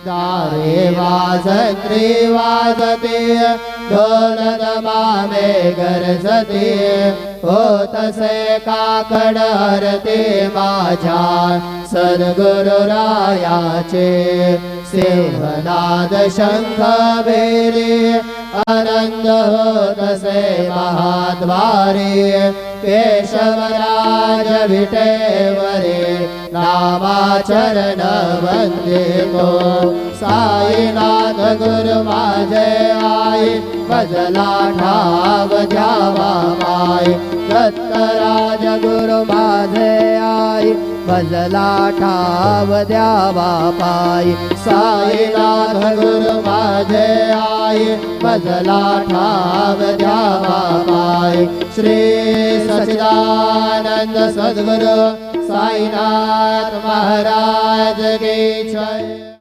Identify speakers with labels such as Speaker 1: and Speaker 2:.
Speaker 1: तारे वाजत्री वाजते ढोल दमामे गरजते होतसे काकड हरते माझ्या सद्गुरुरायाचे सिंहनाद शंख बेरी आनंद होतसे महाद्वारे केशवराज विटेवरे नामाचरण वंदितो साईनाथ गुरु माझे आई भजला ठाव द्यावा माई दत्तराज गुरु माझे आई भजला ठाव द्यावा पाई साईनाथ गुरु माझे आई भजला ठाव द्यावा पाई श्री सच्चिदानंद सद्गुरु साईनाथ महाराज की जय।